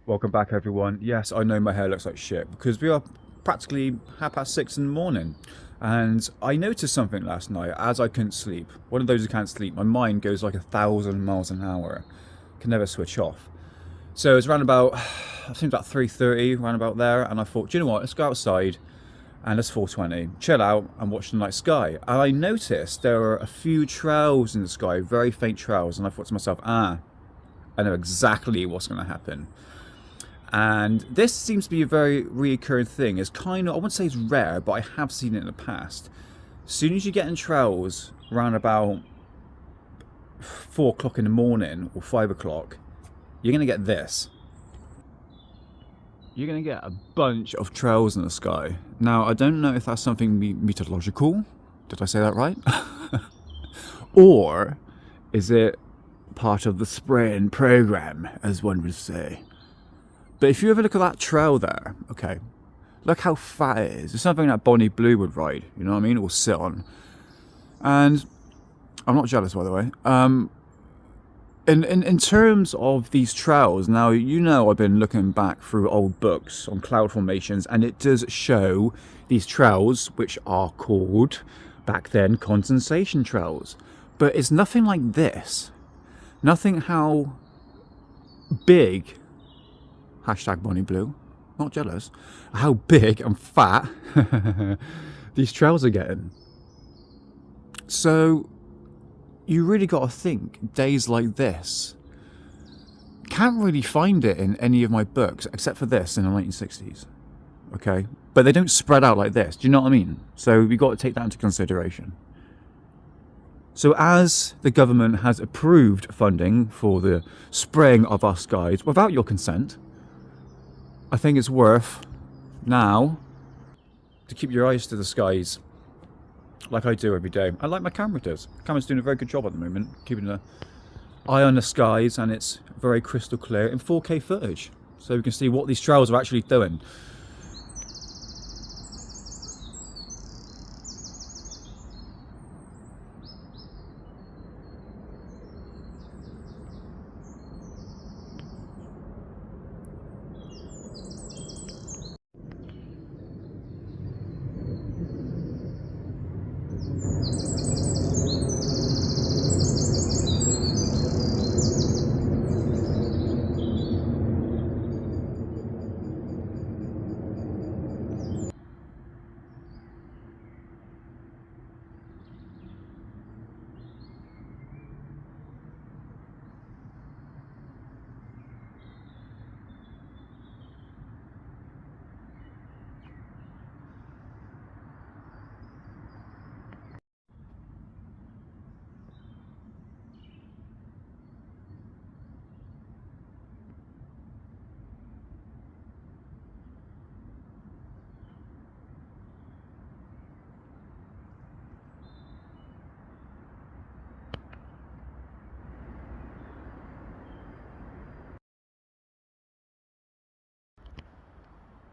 Welcome back, everyone. Yes, I know my hair looks like shit because we are practically 6:30 in the morning. And I noticed something last night as I couldn't sleep. One of those who can't sleep, my mind goes like 1,000 miles an hour. Can never switch off. So it's around about, I think about 3:30, around about there. And I thought, do you know what? Let's go outside and it's 4:20. Chill out and watch the night sky. And I noticed there were a few trails in the sky, very faint trails. And I thought to myself, I know exactly what's going to happen. And this seems to be a very reoccurring thing. It's kind of, I wouldn't say it's rare, but I have seen it in the past. As soon as you get in trails around about 4 o'clock in the morning or 5 o'clock, you're going to get this. You're going to get a bunch of trails in the sky. Now, I don't know if that's something meteorological. Did I say that right? Or is it part of the spraying program, as one would say? But if you ever look at that trail there, okay, look how fat it is. It's something that Bonnie Blue would ride, you know what I mean, or sit on. And I'm not jealous, by the way. In terms of these trails, now you know I've been looking back through old books on cloud formations, and it does show these trails, which are called back then condensation trails. But it's nothing like this. Nothing how big hashtag Bonnie Blue, not jealous, how big and fat these trails are getting. So you really got to think days like this. Can't really find it in any of my books except for this in the 1960s. Okay, but they don't spread out like this. Do you know what I mean? So we got to take that into consideration. So as the government has approved funding for the spraying of our skies without your consent, I think it's worth now to keep your eyes to the skies like I do every day. I like my camera does. The camera's doing a very good job at the moment, keeping an eye on the skies, and it's very crystal clear in 4K footage. So we can see what these trails are actually doing.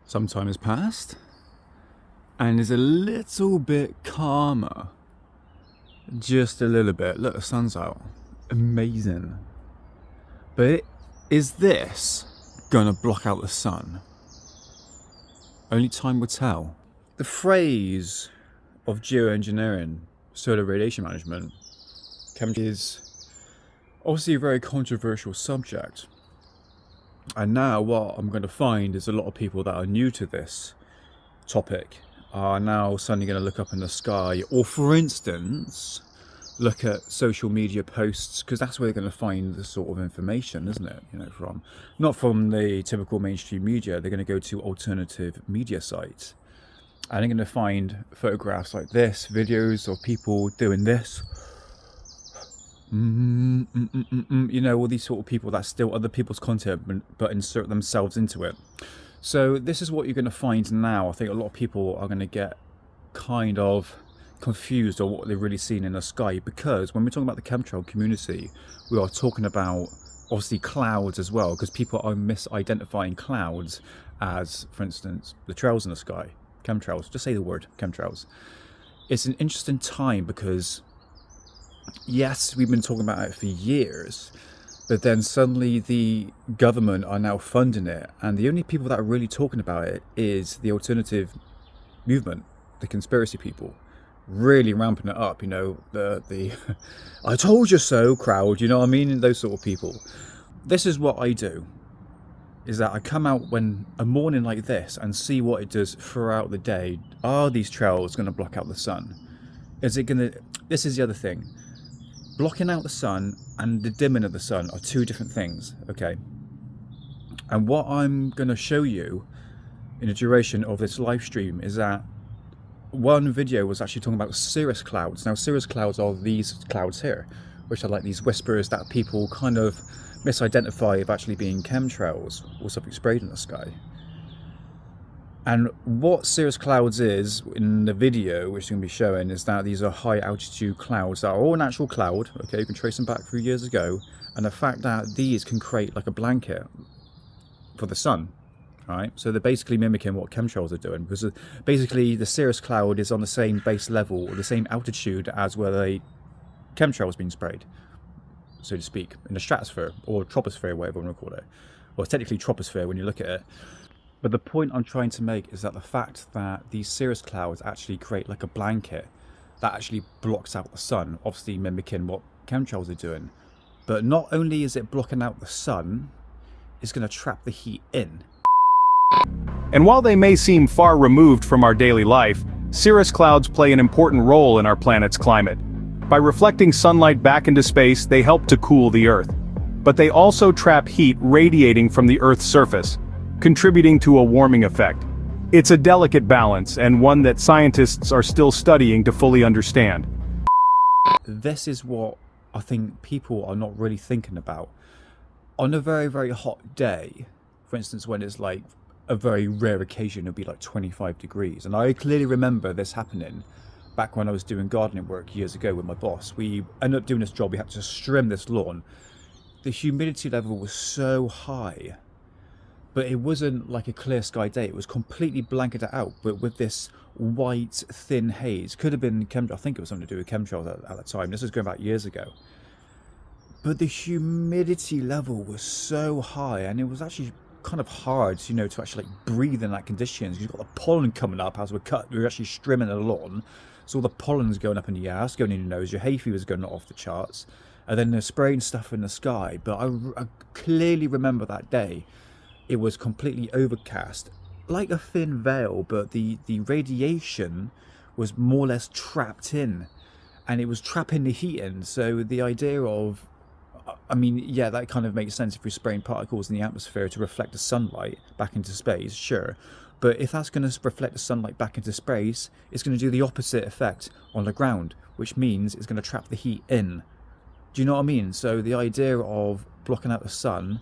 Some time has passed and is a little bit calmer. Just a little bit. Look, the sun's out. Amazing. But is this gonna block out the sun? Only time will tell. The phrase of geoengineering, solar radiation management, is obviously a very controversial subject. And now what I'm going to find is a lot of people that are new to this topic are now suddenly going to look up in the sky, or for instance, look at social media posts, because that's where they're going to find the sort of information, isn't it? You know, from not from the typical mainstream media. They're going to go to alternative media sites, and they're going to find photographs like this, videos of people doing this. You know, all these sort of people that steal other people's content but insert themselves into it. So this is what you're going to find now. I think a lot of people are going to get kind of confused on what they're really seeing in the sky, because when we're talking about the chemtrail community, we are talking about obviously clouds as well, because people are misidentifying clouds as, for instance, the trails in the sky. Chemtrails, just say the word chemtrails. It's an interesting time because yes, we've been talking about it for years, But then suddenly the government are now funding it, and the only people that are really talking about it is the alternative movement, the conspiracy people, really ramping it up. You know, the "I told you so" crowd. You know what I mean? Those sort of people. This is what I do. Is that I come out when a morning like this and see what it does throughout the day. Are these trails going to block out the sun? Is it going to? This is the other thing. Blocking out the sun and the dimming of the sun are two different things, okay? And what I'm going to show you in the duration of this live stream is that one video was actually talking about cirrus clouds. Now, cirrus clouds are these clouds here, which are like these whispers that people kind of misidentify of actually being chemtrails or something sprayed in the sky. And what cirrus clouds is in the video, which I'm going to be showing, is that these are high altitude clouds that are all an actual cloud. Okay, you can trace them back a few years ago, and the fact that these can create like a blanket for the sun, right? So they're basically mimicking what chemtrails are doing, because basically the cirrus cloud is on the same base level or the same altitude as where the chemtrail is being sprayed, so to speak, in the stratosphere or troposphere, whatever you want to call it. Well, it's technically troposphere when you look at it. But the point I'm trying to make is that the fact that these cirrus clouds actually create like a blanket that actually blocks out the sun, obviously mimicking what chemtrails are doing. But not only is it blocking out the sun, it's going to trap the heat in. And while they may seem far removed from our daily life, cirrus clouds play an important role in our planet's climate. By reflecting sunlight back into space, they help to cool the Earth. But they also trap heat radiating from the Earth's surface, contributing to a warming effect. It's a delicate balance, and one that scientists are still studying to fully understand. This is what I think people are not really thinking about. On a very, very hot day, for instance, when it's like a very rare occasion, it'll be like 25 degrees. And I clearly remember this happening back when I was doing gardening work years ago with my boss. We ended up doing this job, we had to trim this lawn. The humidity level was so high, but it wasn't like a clear sky day. It was completely blanketed out, but with this white, thin haze. Could have been chemtrails. I think it was something to do with chemtrails at the time. This was going back years ago. But the humidity level was so high, and it was actually kind of hard, you know, to actually like breathe in that conditions. You've got the pollen coming up as we're actually trimming the lawn. So all the pollen's going up in the air, it's going in your nose, your hay fever's going off the charts. And then they're spraying stuff in the sky. But I clearly remember that day. It was completely overcast, like a thin veil, but the radiation was more or less trapped in, and it was trapping the heat in. So the idea of, I mean, yeah, that kind of makes sense if you're spraying particles in the atmosphere to reflect the sunlight back into space, sure. But if that's going to reflect the sunlight back into space, it's going to do the opposite effect on the ground, which means it's going to trap the heat in. Do you know what I mean? So the idea of blocking out the sun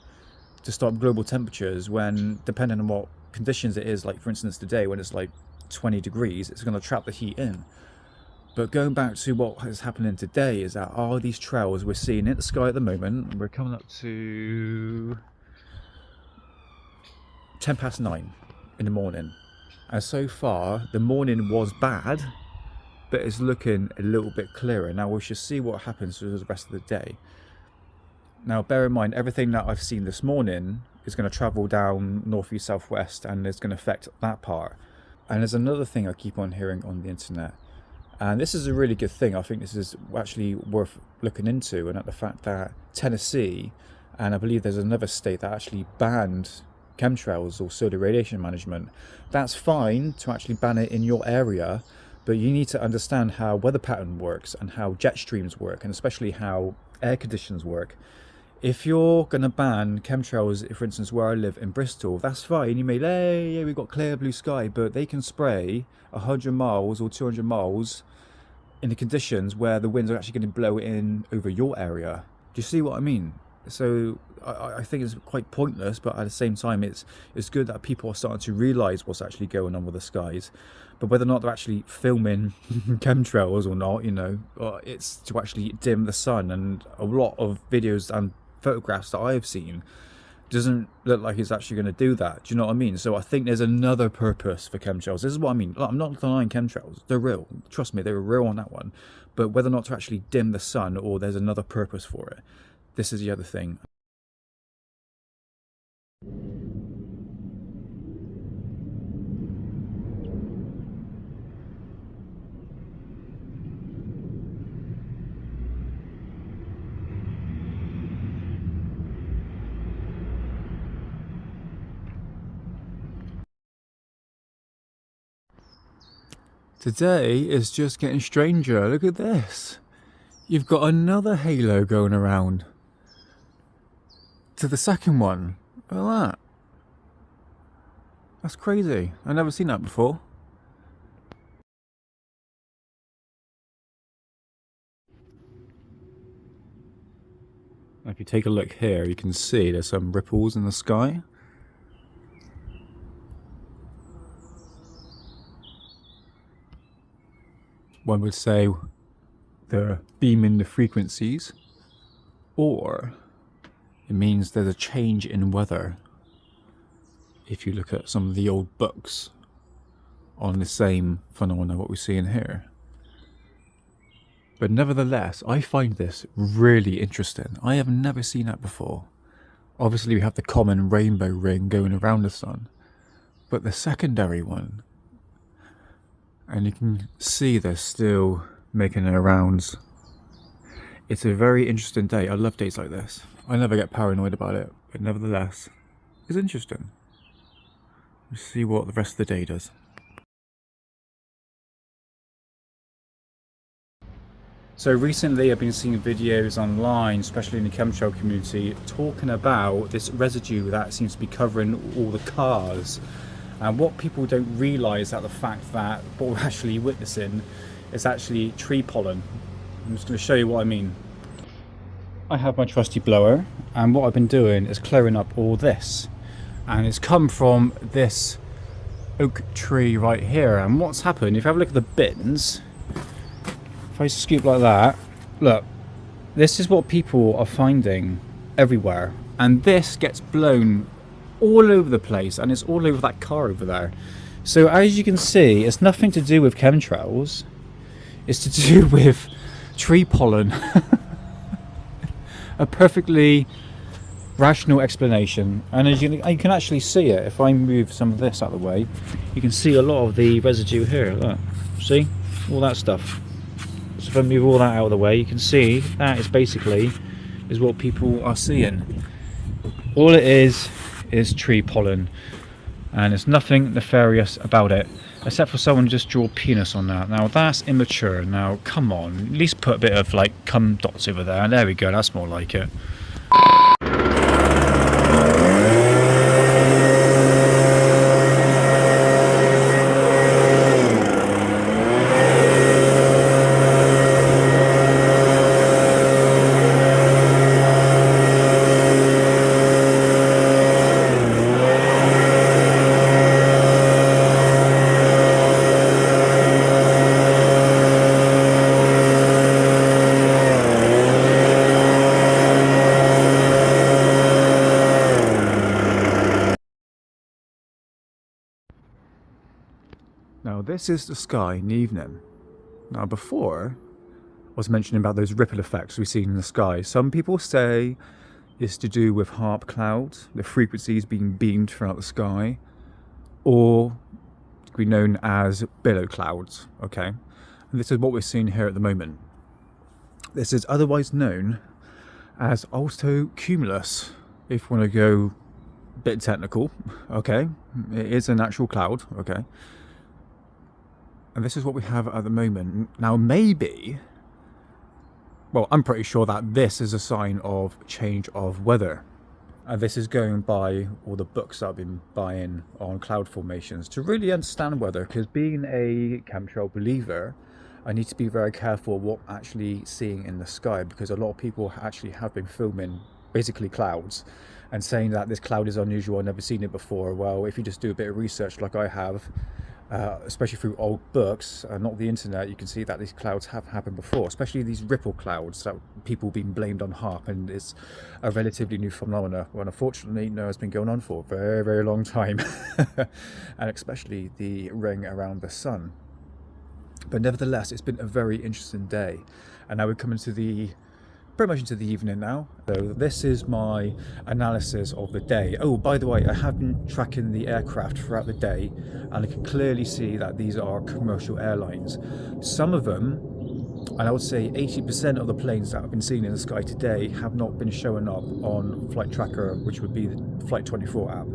to stop global temperatures, when depending on what conditions it is, like for instance today when it's like 20 degrees, it's going to trap the heat in. But going back to what is happening today is that all these trails we're seeing in the sky at the moment, we're coming up to 9:10 in the morning, and so far the morning was bad, but it's looking a little bit clearer. Now we should see what happens through the rest of the day. Now, bear in mind, everything that I've seen this morning is going to travel down northeast, southwest, and it's going to affect that part. And there's another thing I keep on hearing on the internet, and this is a really good thing. I think this is actually worth looking into, and at the fact that Tennessee, and I believe there's another state that actually banned chemtrails or solar radiation management. That's fine to actually ban it in your area, but you need to understand how weather pattern works and how jet streams work, and especially how air conditions work. If you're going to ban chemtrails, for instance, where I live in Bristol, that's fine. You may say, yeah, we've got clear blue sky, but they can spray 100 miles or 200 miles in the conditions where the winds are actually going to blow in over your area. Do you see what I mean? So I think it's quite pointless, but at the same time, it's good that people are starting to realise what's actually going on with the skies. But whether or not they're actually filming chemtrails or not, you know, it's to actually dim the sun. And a lot of videos and photographs that I have seen doesn't look like it's actually going to do that. Do you know what I mean? So I think there's another purpose for chemtrails. This is what I mean. I'm not denying chemtrails. They're real. Trust me, they're real on that one. But whether or not to actually dim the sun or there's another purpose for it, this is the other thing. today is just getting stranger. Look at this. You've got another halo going around to the second one. Look at that. That's crazy. I've never seen that before. If you take a look here, you can see there's some ripples in the sky. One would say they're beaming the frequencies, or it means there's a change in weather. If you look at some of the old books on the same phenomena what we see in here. But nevertheless, I find this really interesting. I have never seen that before. Obviously we have the common rainbow ring going around the sun, but the secondary one, and you can see they're still making their rounds. It's a very interesting day. I love days like this. I never get paranoid about it, but nevertheless, it's interesting. Let's see what the rest of the day does. So recently I've been seeing videos online, especially in the chemtrail community, talking about this residue that seems to be covering all the cars. And what people don't realise is the fact that what we're actually witnessing is actually tree pollen. I'm just going to show you what I mean. I have my trusty blower, and what I've been doing is clearing up all this. And it's come from this oak tree right here. And what's happened, if you have a look at the bins, if I scoop like that, look, this is what people are finding everywhere. And this gets blown all over the place, and it's all over that car over there. So as you can see, it's nothing to do with chemtrails. It's to do with tree pollen. A perfectly rational explanation. And as you can actually see it, if I move some of this out of the way, you can see a lot of the residue here. Look, see? All that stuff. So if I move all that out of the way, you can see that is basically what people are seeing. All it is tree pollen, and there's nothing nefarious about it, except for someone just draw penis on that. Now that's immature. Now come on, at least put a bit of like cum dots over there. There we go, that's more like it. Now this is the sky in the evening. Now before, I was mentioning about those ripple effects we've seen in the sky. Some people say it's to do with HAARP clouds, the frequencies being beamed throughout the sky, or it could be known as billow clouds, okay? And this is what we're seeing here at the moment. This is otherwise known as altocumulus, if you want to go a bit technical, okay? It is an actual cloud, okay? And this is what we have at the moment. Now maybe, well, I'm pretty sure that this is a sign of change of weather. And this is going by all the books that I've been buying on cloud formations to really understand weather, because being a chemtrail believer, I need to be very careful what I'm actually seeing in the sky, because a lot of people actually have been filming basically clouds and saying that this cloud is unusual, I've never seen it before. Well, if you just do a bit of research like I have, especially through old books, not the internet, you can see that these clouds have happened before, especially these ripple clouds that people being blamed on HAARP, and it's a relatively new phenomena. Well, unfortunately, no, it's been going on for a very, very long time. And especially the ring around the sun. But nevertheless, it's been a very interesting day, and now we're coming to the pretty much into the evening now. So this is my analysis of the day. Oh, by the way, I have been tracking the aircraft throughout the day, and I can clearly see that these are commercial airlines. Some of them, and I would say 80% of the planes that I've been seeing in the sky today have not been showing up on Flight Tracker, which would be the Flight 24 app.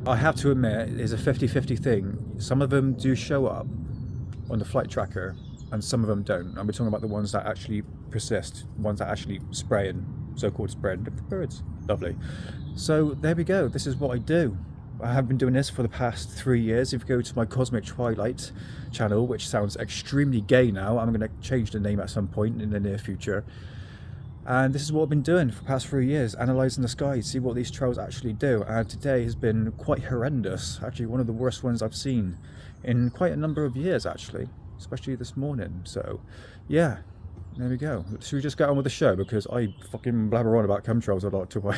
I have to admit, it's a 50-50 thing. Some of them do show up, on the flight tracker, and some of them don't. And we're talking about the ones that actually persist, ones that actually spray and so-called spread. Look at the birds, lovely. So there we go. This is what I do. I have been doing this for the past 3 years. If you go to my Cosmic Twilight channel, which sounds extremely gay now, I'm going to change the name at some point in the near future. And this is what I've been doing for the past 3 years, analysing the sky, see what these trails actually do. And today has been quite horrendous, actually one of the worst ones I've seen in quite a number of years, actually, especially this morning. So yeah, there we go. Should we just get on with the show, because I fucking blabber on about chemtrails a lot, do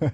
I?